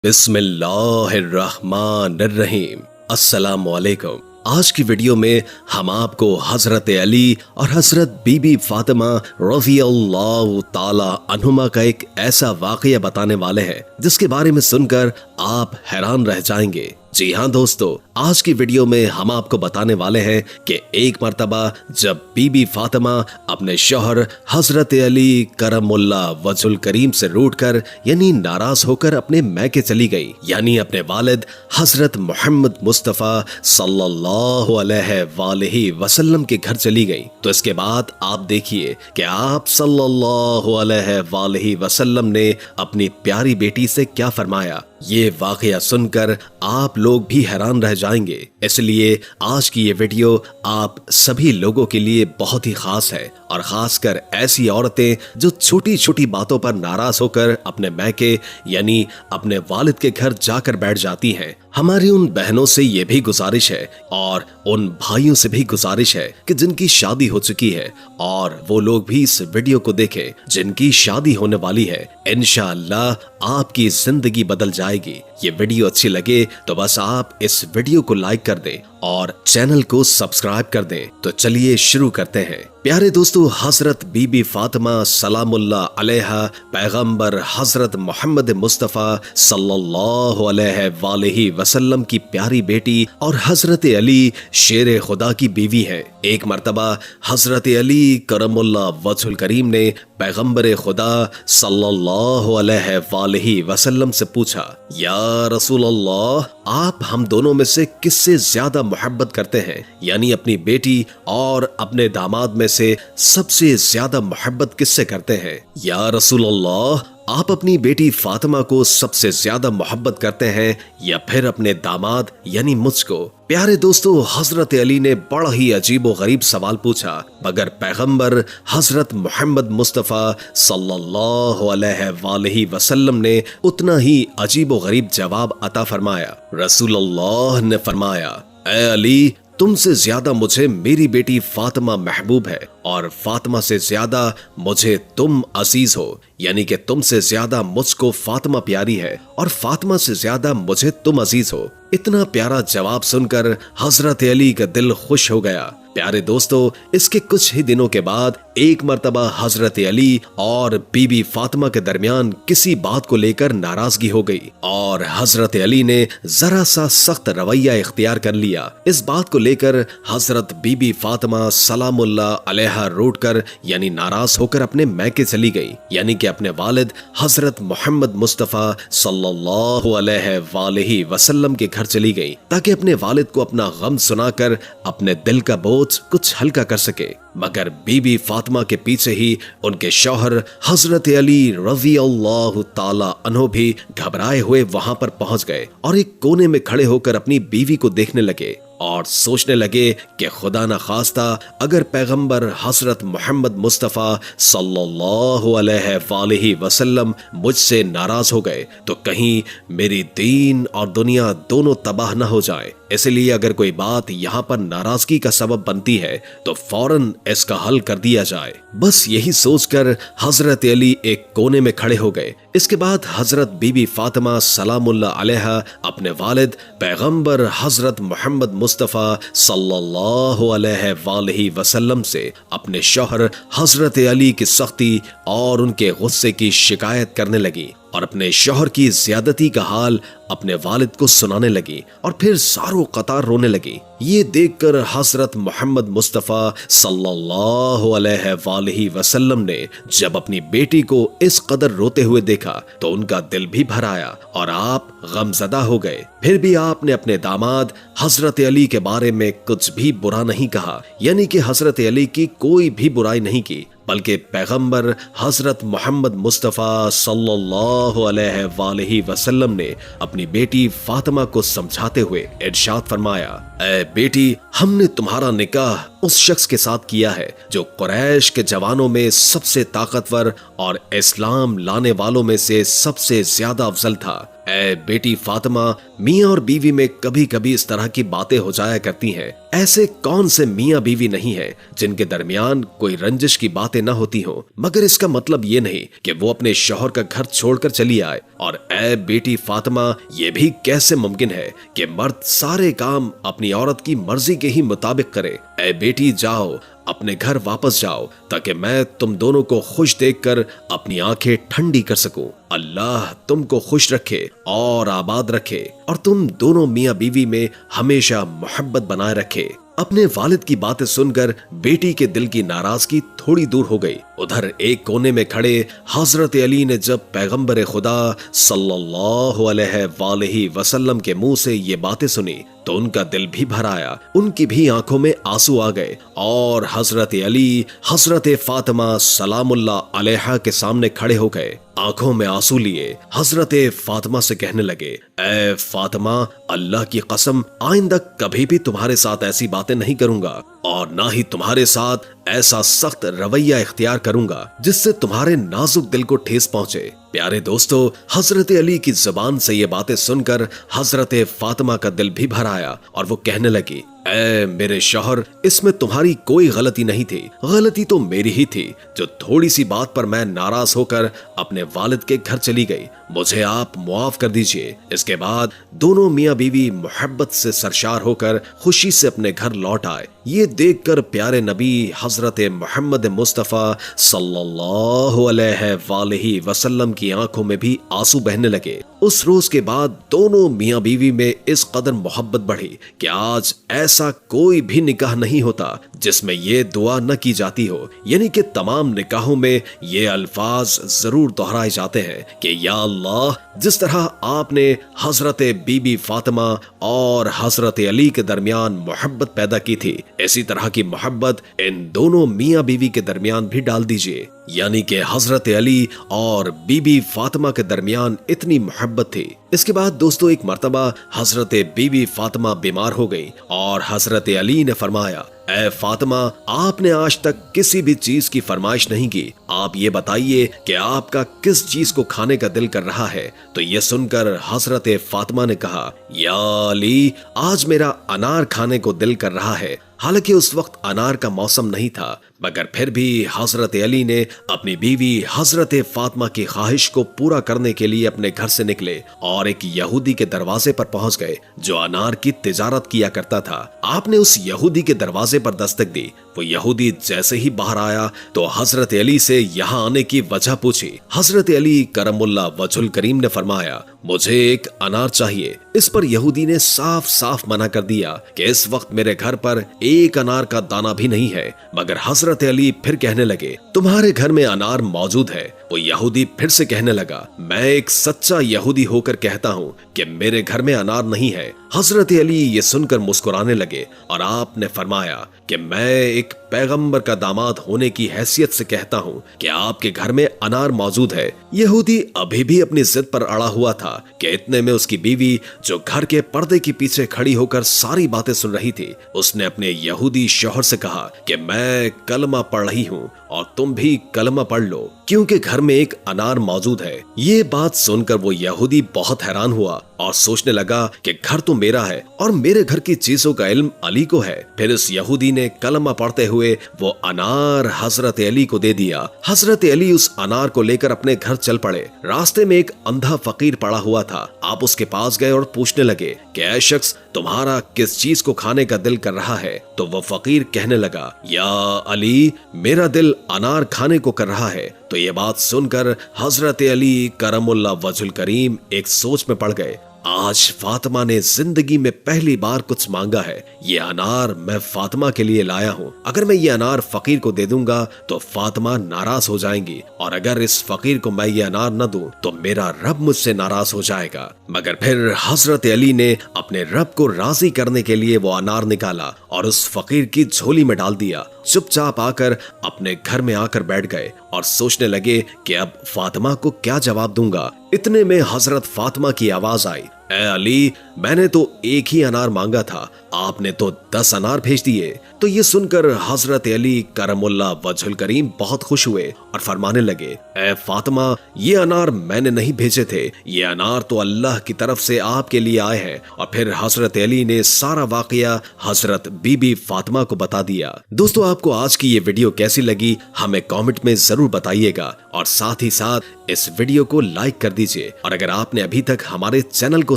बिस्मिल्लाहिर्रहमानिर्रहीम। अस्सलामुअलैकुम। आज की वीडियो में हम आपको हजरत अली और हजरत बीबी फातिमा रज़ियल्लाहु ताला अन्हुमा का एक ऐसा वाक़या बताने वाले हैं जिसके बारे में सुनकर आप हैरान रह जाएंगे। जी हाँ दोस्तों, आज की वीडियो में हम आपको बताने वाले हैं कि एक मर्तबा जब बीबी फातिमा अपने शौहर हजरत अली करमुल्ला वजुल करीम से रूठकर यानी नाराज होकर अपने मैके चली गई, यानी अपने वालिद हजरत मोहम्मद मुस्तफ़ा सल्लल्लाहु अलैहि वसल्लम के घर चली गई, तो इसके बाद आप देखिए कि आप सल्लल्लाहु अलैहि वसल्लम ने अपनी प्यारी बेटी से क्या फरमाया। ये वाकया सुनकर आप लोग भी हैरान रह जाएंगे, इसलिए आज की ये वीडियो आप सभी लोगों के लिए बहुत ही खास है, और खासकर ऐसी औरतें जो छोटी छोटी बातों पर नाराज होकर अपने मैके यानी अपने वालिद के घर जाकर बैठ जाती हैं। हमारी उन बहनों से ये भी गुजारिश है और उन भाइयों से भी गुजारिश है कि जिनकी शादी हो चुकी है और वो लोग भी इस वीडियो को देखें जिनकी शादी होने वाली है। इंशाअल्लाह आपकी जिंदगी बदल जाएगी। ये वीडियो अच्छी लगे तो बस आप इस वीडियो को लाइक कर दें और चैनल को सब्सक्राइब कर दें। तो चलिए शुरू करते हैं। प्यारे दोस्तों, हजरत बीबी फातिमा सलामुल्लाह अलैहा पैगंबर हजरत मोहम्मद मुस्तफ़ा सल्लल्लाहु अलैहि वसल्लम की प्यारी बेटी और हजरत अली शेर खुदा की बीवी है। एक मर्तबा हजरत अली करमुल्लाह वजुल करीम ने पैगंबर खुदा सल्लल्लाहु अलैहि वसल्लम से पूछा, या रसूल अल्लाह, आप हम दोनों में से किससे ज्यादा मोहब्बत करते हैं, यानी अपनी बेटी और अपने दामाद में से सबसे ज्यादा मोहब्बत किससे करते हैं? या रसूल अल्लाह, आप अपनी बेटी फातिमा को सबसे ज्यादा मोहब्बत करते हैं या फिर अपने दामाद यानी मुझको? प्यारे दोस्तों, हजरत अली ने बड़ा ही अजीबो गरीब सवाल पूछा, मगर पैगंबर हजरत मोहम्मद मुस्तफ़ा सल्लल्लाहु अलैहि वसल्लम ने उतना ही अजीबो गरीब जवाब अता फरमाया। रसूलुल्लाह ने फरमाया, ऐ अली, तुमसे ज्यादा मुझे मेरी बेटी फातिमा महबूब है और फातिमा से ज्यादा मुझे तुम अजीज हो, यानी कि तुमसे ज्यादा मुझको फातिमा प्यारी है और फातिमा से ज्यादा मुझे तुम अजीज हो। इतना प्यारा जवाब सुनकर हजरत अली का दिल खुश हो गया। प्यारे दोस्तों, इसके कुछ ही दिनों के बाद एक मर्तबा हजरत अली और बीबी फातिमा के दरमियान किसी बात को लेकर नाराजगी हो गई और हजरत अली ने जरा सा सख्त रवैया इख्तियार कर लिया। इस बात को लेकर हजरत बीबी फातिमा सलामुल्लाह अलैहा रूठकर यानी नाराज होकर अपने मैके चली गई, यानी कि अपने वालिद हजरत मोहम्मद मुस्तफ़ा सल्लल्लाहु अलैहि वसल्लम के घर चली गई ताकि अपने वालिद को अपना गम सुनाकर अपने दिल का बोझ कुछ हल्का कर सके। मगर बीबी फातिमा के पीछे ही उनके शौहर हजरत अली रज़ियल्लाहु ताला अन्हु भी घबराए हुए वहां पर पहुंच गए और एक कोने में खड़े होकर अपनी बीवी को देखने लगे और सोचने लगे कि खुदा न खास्ता अगर पैगंबर हजरत मोहम्मद मुस्तफ़ा सल्लल्लाहु अलैहि वसल्लम मुझसे नाराज हो गए तो कहीं मेरी दीन और दुनिया दोनों तबाह न हो जाए। इसलिए अगर कोई बात यहाँ पर नाराजगी का सबब बनती है तो फौरन इसका हल कर दिया जाए। बस यही सोचकर हजरत अली एक कोने में खड़े हो गए। इसके बाद हजरत बीबी फातिमा सलामुल्लाह अलैहा अपने वालिद पैगंबर हजरत मोहम्मद मुस्तफ़ा सल्लल्लाहु अलैहि वसल्लम से अपने शौहर हजरत अली की सख्ती और उनके गुस्से की शिकायत करने लगी और अपने शौहर की ज्यादती का हाल अपने वालिद को सुनाने लगी और फिर सारों कतार रोने लगी। ये देखकर हजरत मोहम्मद मुस्तफ़ा सल्लल्लाहु अलैहि वसल्लम ने जब अपनी बेटी को इस कदर रोते हुए देखा तो उनका दिल भी भर आया और आप गमज़दा हो गए। फिर भी आपने अपने दामाद हजरत अली के बारे में कुछ भी बुरा नहीं कहा, यानी कि हजरत अली की कोई भी बुराई नहीं की, बल्कि पैगंबर हजरत मोहम्मद मुस्तफ़ा सल्लल्लाहु अलैहि वसल्लम ने अपनी बेटी फातिमा को समझाते हुए इरशाद फरमाया, ऐ बेटी, हमने तुम्हारा निकाह उस शख्स के साथ किया है जो कुरैश के जवानों में सबसे ताकतवर और इस्लाम लाने वालों में से सबसे ज्यादा अफजल था। ए बेटी फातिमा, मियाँ और बीवी में कभी कभी इस तरह की बातें हो जाया करती हैं। ऐसे कौन से मियाँ बीवी नहीं है जिनके दरमियान कोई रंजिश की बातें न होती हो, मगर इसका मतलब ये नहीं कि वो अपने शौहर का घर छोड़कर चली आए। और ए बेटी फातिमा, ये भी कैसे मुमकिन है कि मर्द सारे काम अपनी औरत की मर्जी के ही मुताबिक करे। ए बेटी, जाओ अपने घर वापस जाओ, ताकि मैं तुम दोनों को खुश देखकर अपनी आंखें ठंडी कर सकूं। अल्लाह तुमको खुश रखे और आबाद रखे, और तुम दोनों मियाँ बीवी में हमेशा मोहब्बत बनाए रखे। अपने वालिद की बातें सुनकर बेटी के दिल की नाराजगी थोड़ी दूर हो गई। उधर एक कोने में खड़े हजरत अली ने जब पैगंबर खुदा सल्लल्लाहु अलैहि वसल्लम के मुंह से ये बातें सुनी तो उनका दिल भी भर आया, उनकी भी आंखों में आंसू आ गए, और हजरत अली हजरत फातिमा सलामुल्लाह अलैहा के सामने खड़े हो गए। आंखों में आंसू लिए हजरत फातिमा से कहने लगे, ए फातिमा, अल्लाह की कसम, आइंदा कभी भी तुम्हारे साथ ऐसी बातें नहीं करूंगा, और ना ही तुम्हारे साथ ऐसा सख्त रवैया इख्तियार करूंगा जिससे तुम्हारे नाजुक दिल को ठेस पहुंचे। प्यारे दोस्तों, हजरत अली की जुबान से ये बातें सुनकर हजरत फातिमा का दिल भी भर आया, और वो कहने लगी, ए मेरे शौहर, इसमें तुम्हारी कोई गलती नहीं थी, गलती तो मेरी ही थी, जो थोड़ी सी बात पर मैं नाराज होकर अपने वालिद के घर चली गई। मुझे आप मुआफ कर दीजिए। इसके बाद दोनों मियाँ बीवी मोहब्बत से सरशार होकर खुशी से अपने घर लौट आए। ये देखकर प्यारे नबी हजरत मोहम्मद मुस्तफ़ा सल्लल्लाहु अलैहि वसल्लम की आंखों में भी आंसू बहने लगे। उस रोज के बाद दोनों मियाँ बीवी में इस कदर मोहब्बत बढ़ी कि आज ऐसा कोई भी निकाह नहीं होता जिसमें ये दुआ न की जाती हो, यानी कि तमाम निकाहों में ये अल्फाज जरूर दोहराए जाते हैं कि या अल्लाह, जिस तरह आपने हजरत बीबी फातिमा और हजरत अली के दरमियान मोहब्बत पैदा की थी, इसी तरह की मोहब्बत इन दोनों मियाँ बीवी के दरमियान भी डाल दीजिए। यानी कि हजरत अली और बीबी फातिमा के दरमियान इतनी मोहब्बत थी। इसके बाद दोस्तों एक मर्तबा हजरत बीबी फातिमा बीमार हो गई और हजरत अली ने फरमाया, ए फातिमा, आपने आज तक किसी भी चीज की फरमाइश नहीं की, आप ये बताइए कि आपका किस चीज को खाने का दिल कर रहा है। तो ये सुनकर हजरत फातिमा ने कहा, या अली, आज मेरा अनार खाने को दिल कर रहा है। हालांकि उस वक्त अनार का मौसम नहीं था, मगर फिर भी हजरत अली ने अपनी बीवी हजरत फातिमा की ख्वाहिश को पूरा करने के लिए अपने घर से निकले और एक यहूदी के दरवाजे पर पहुंच गए जो अनार की तिजारत किया करता था। आपने उस यहूदी के दरवाजे पर दस्तक दी। वो यहूदी जैसे ही बाहर आया तो हजरत अली से यहाँ आने की वजह पूछी। हजरत अली करमुल्लाह वजहुल करीम ने फरमाया, मुझे एक अनार चाहिए। इस पर यहूदी ने साफ साफ मना कर दिया कि इस वक्त मेरे घर पर एक अनार का दाना भी नहीं है। मगर हजरत अली फिर कहने लगे, तुम्हारे घर में अनार मौजूद है। वो यहूदी फिर से कहने लगा, मैं एक सच्चा यहूदी होकर कहता हूँ कि मेरे घर में अनार नहीं है। हजरत अली ये सुनकर मुस्कुराने लगे और आपने फरमाया कि मैं एक पैगंबर का दामाद होने की हैसियत से कहता हूँ कि आपके घर में अनार मौजूद है। यहूदी अभी भी अपनी जिद पर अड़ा हुआ था कि इतने में उसकी बीवी, जो घर के पर्दे के पीछे खड़ी होकर सारी बातें सुन रही थी, उसने अपने यहूदी शौहर से कहा कि मैं कलमा पढ़ रही हूँ और तुम भी कलमा पढ़ लो, क्योंकि घर में एक अनार मौजूद है। ये बात सुनकर वो यहूदी बहुत हैरान हुआ और सोचने लगा कि घर तो मेरा है और मेरे घर की चीजों का इल्म अली को है। फिर इस यहूदी ने कलमा पढ़ते हुए वो अनार हजरत अली को दे दिया। हजरत अली उस अनार को लेकर अपने घर चल पड़े। रास्ते में एक अंधा फकीर पड़ा हुआ था। आप उसके पास गए और पूछने लगे कि ऐ शख्स, तुम्हारा किस चीज को खाने का दिल कर रहा है? तो वो फकीर कहने लगा, या अली, मेरा दिल अनार खाने को कर रहा है। तो ये बात सुनकर हजरत अली करमुल्लाह वजहुल करीम एक सोच में पड़ गए। आज फातिमा ने जिंदगी में पहली बार कुछ मांगा है। ये अनार मैं फातिमा के लिए लाया हूँ। अगर मैं ये अनार फकीर को दे दूंगा तो फातिमा नाराज हो जाएंगी, और अगर इस फकीर को मैं ये अनार न दूं तो मेरा रब मुझसे नाराज हो जाएगा। मगर फिर हजरत अली ने अपने रब को राजी करने के लिए वो अनार निकाला और उस फकीर की झोली में डाल दिया। चुपचाप आकर अपने घर में आकर बैठ गए और सोचने लगे कि अब फातिमा को क्या जवाब दूंगा। इतने में हजरत फातिमा की आवाज आई। ए अली, मैंने तो एक ही अनार मांगा था, आपने तो 10 अनार भेज दिए। तो ये सुनकर हजरत अली करमुल्ला वजहुल करीम बहुत खुश हुए और फरमाने लगे, ए फातिमा, ये अनार मैंने नहीं भेजे थे, ये अनार तो अल्लाह की तरफ से आपके लिए आए हैं। और फिर हजरत अली ने सारा वाकया हजरत बीबी फातिमा को बता दिया। दोस्तों, आपको आज की ये वीडियो कैसी लगी हमें कमेंट में जरूर बताइएगा और साथ ही साथ इस वीडियो को लाइक कर दीजिए। और अगर आपने अभी तक हमारे चैनल को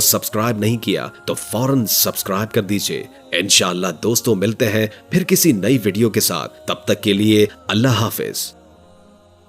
सब्सक्राइब नहीं किया तो फौरन सब्सक्राइब कर दीजिए। इंशाअल्लाह दोस्तों, मिलते हैं फिर किसी नई वीडियो के साथ। तब तक के लिए अल्लाह हाफिज।